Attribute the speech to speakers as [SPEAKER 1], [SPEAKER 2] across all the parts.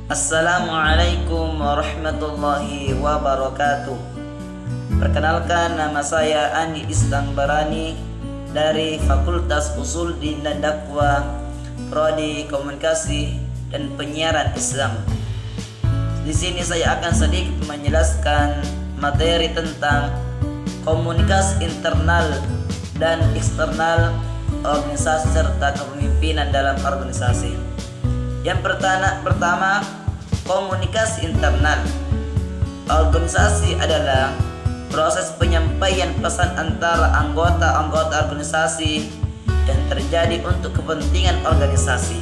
[SPEAKER 1] Assalamualaikum warahmatullahi wabarakatuh. Perkenalkan, nama saya Andi Islam Barani dari Fakultas Usul Din dan Dakwah, Prodi Komunikasi dan Penyiaran Islam. Di sini saya akan sedikit menjelaskan materi tentang komunikasi internal dan eksternal organisasi serta kepemimpinan dalam organisasi. Yang pertama, komunikasi internal. Organisasi adalah proses penyampaian pesan antara anggota-anggota organisasi yang terjadi untuk kepentingan organisasi,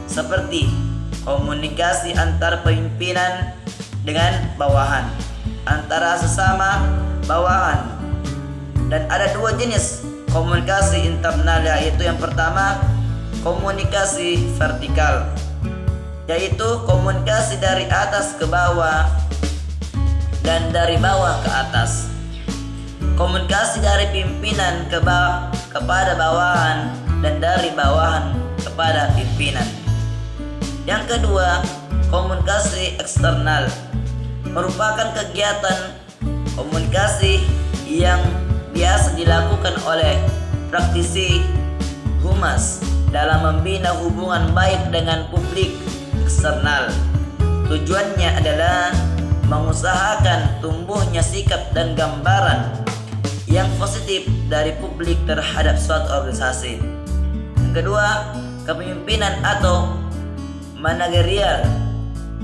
[SPEAKER 1] seperti komunikasi antar pimpinan dengan bawahan, antara sesama bawahan. Dan ada dua jenis komunikasi internal, yaitu yang pertama komunikasi vertikal, yaitu komunikasi dari atas ke bawah dan dari bawah ke atas. Komunikasi dari pimpinan kepada bawahan dan dari bawahan kepada pimpinan. Yang kedua, komunikasi eksternal merupakan kegiatan komunikasi yang biasa dilakukan oleh praktisi humas dalam membina hubungan baik dengan publik eksternal. Tujuannya adalah mengusahakan tumbuhnya sikap dan gambaran yang positif dari publik terhadap suatu organisasi. Yang kedua, kepemimpinan atau manajerial.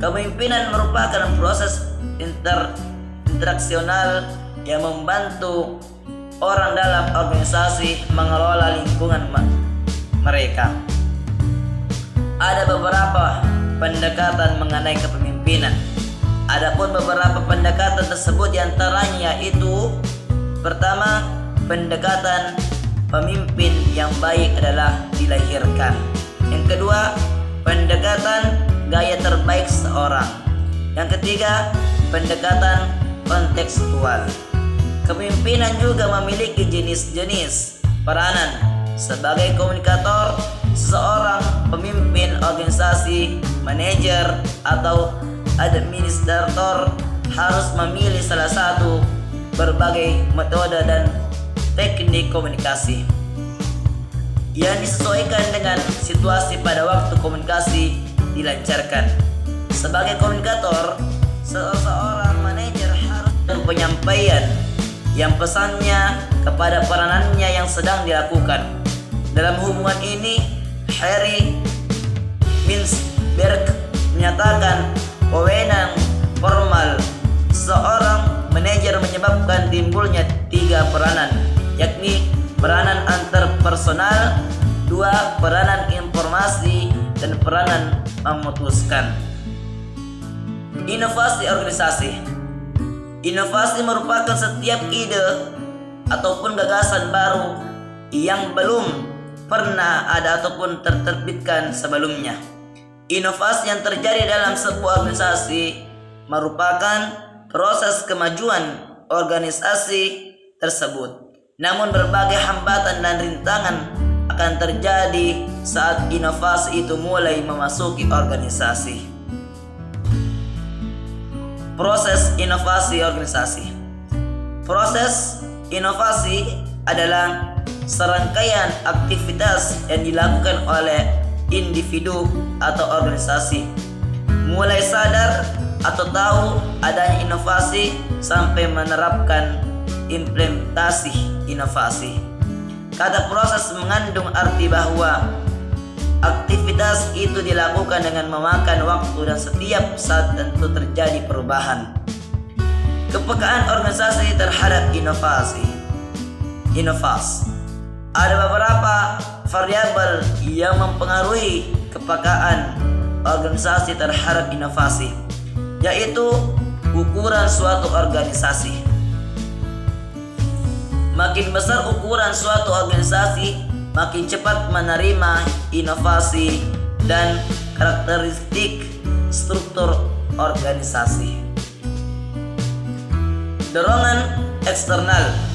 [SPEAKER 1] Kepemimpinan merupakan proses interaksional yang membantu orang dalam organisasi mengelola lingkungan mereka. Ada beberapa pendekatan mengenai kepemimpinan. Adapun beberapa pendekatan tersebut diantaranya yaitu: pertama, pendekatan pemimpin yang baik adalah dilahirkan. Yang kedua, pendekatan gaya terbaik seorang. Yang ketiga, pendekatan kontekstual. Kepemimpinan juga memiliki jenis-jenis peranan. Sebagai komunikator, seseorang pemimpin organisasi, manajer, atau administrator harus memilih salah satu berbagai metode dan teknik komunikasi yang disesuaikan dengan situasi pada waktu komunikasi dilancarkan. Sebagai komunikator, seorang manajer harus penyampaian yang pesannya kepada peranannya yang sedang dilakukan. Dalam hubungan ini, Harry Mintzberg menyatakan wewenang formal seorang manajer menyebabkan timbulnya 3 peranan, yakni peranan antar personal, 2 peranan informasi, dan peranan memutuskan. Inovasi organisasi. Inovasi merupakan setiap ide ataupun gagasan baru yang belum pernah ada ataupun terterbitkan sebelumnya. Inovasi yang terjadi dalam sebuah organisasi merupakan proses kemajuan organisasi tersebut. Namun berbagai hambatan dan rintangan akan terjadi saat inovasi itu mulai memasuki organisasi. Proses inovasi organisasi. Proses inovasi adalah serangkaian aktivitas yang dilakukan oleh individu atau organisasi, mulai sadar atau tahu adanya inovasi sampai menerapkan implementasi inovasi. Kata proses mengandung arti bahwa aktivitas itu dilakukan dengan memakan waktu dan setiap saat tentu terjadi perubahan. Kepekaan organisasi terhadap inovasi. Ada beberapa variabel yang mempengaruhi kepekaan organisasi terhadap inovasi, yaitu ukuran suatu organisasi. Makin besar ukuran suatu organisasi, makin cepat menerima inovasi dan karakteristik struktur organisasi. Dorongan eksternal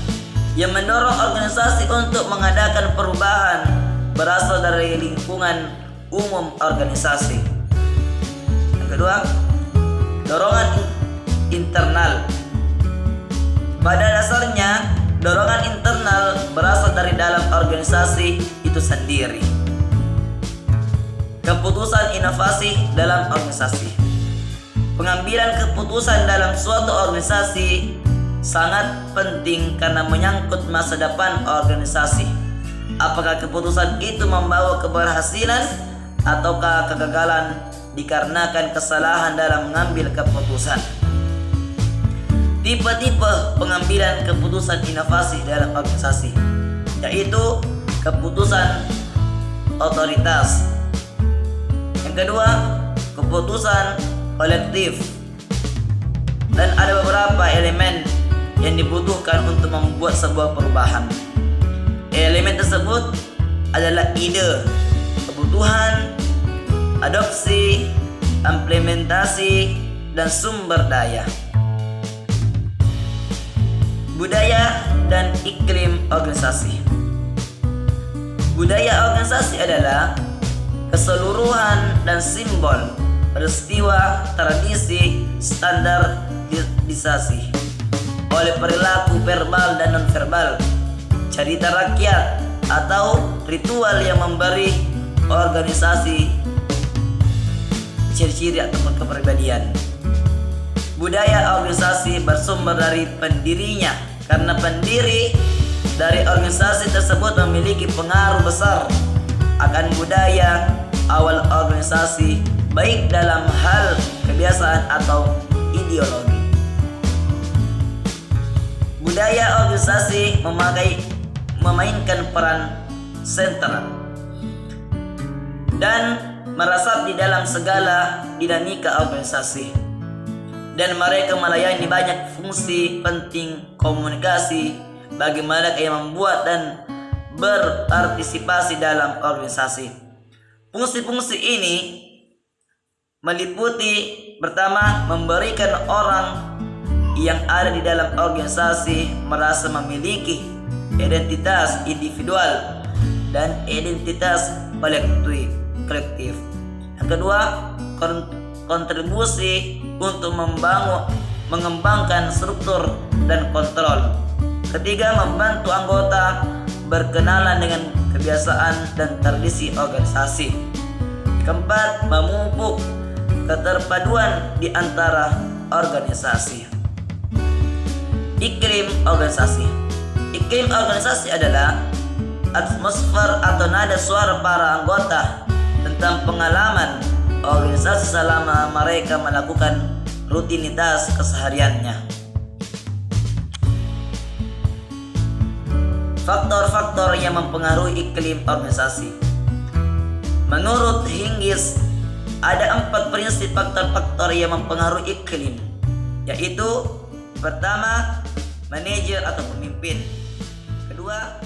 [SPEAKER 1] yang mendorong organisasi untuk mengadakan perubahan berasal dari lingkungan umum organisasi. Yang kedua, dorongan internal. Pada dasarnya, dorongan internal berasal dari dalam organisasi itu sendiri. Keputusan inovasi dalam organisasi. Pengambilan keputusan dalam suatu organisasi sangat penting karena menyangkut masa depan organisasi. Apakah keputusan itu membawa keberhasilan ataukah kegagalan dikarenakan kesalahan dalam mengambil keputusan. Tipe-tipe pengambilan keputusan inovasi dalam organisasi, yaitu keputusan otoritas. Yang kedua, keputusan kolektif. Dan ada beberapa elemen yang dibutuhkan untuk membuat sebuah perubahan. Elemen tersebut adalah ide, kebutuhan, adopsi, implementasi, dan sumber daya. Budaya dan iklim organisasi. Budaya organisasi adalah keseluruhan dan simbol, peristiwa, tradisi, standarisasi oleh perilaku verbal dan non-verbal, cerita rakyat atau ritual yang memberi organisasi ciri-ciri atau kepribadian. Budaya organisasi bersumber dari pendirinya, karena pendiri dari organisasi tersebut memiliki pengaruh besar akan budaya awal organisasi, baik dalam hal kebiasaan atau ideologi. Budaya organisasi memainkan peran sentral dan merasap di dalam segala dinamika organisasi, dan mereka melayani banyak fungsi penting komunikasi bagi mereka yang membuat dan berpartisipasi dalam organisasi. Fungsi-fungsi ini meliputi pertama, memberikan orang yang ada di dalam organisasi merasa memiliki identitas individual dan identitas kolektif. Yang kedua, kontribusi untuk mengembangkan struktur dan kontrol. Ketiga, membantu anggota berkenalan dengan kebiasaan dan tradisi organisasi. Keempat, memupuk keterpaduan di antara organisasi. Iklim organisasi. Iklim organisasi adalah atmosfer atau nada suara para anggota tentang pengalaman organisasi selama mereka melakukan rutinitas kesehariannya. Faktor-faktor yang mempengaruhi iklim organisasi. Menurut Hingis, ada 4 prinsip faktor-faktor yang mempengaruhi iklim, yaitu pertama, manajer atau pemimpin. Kedua,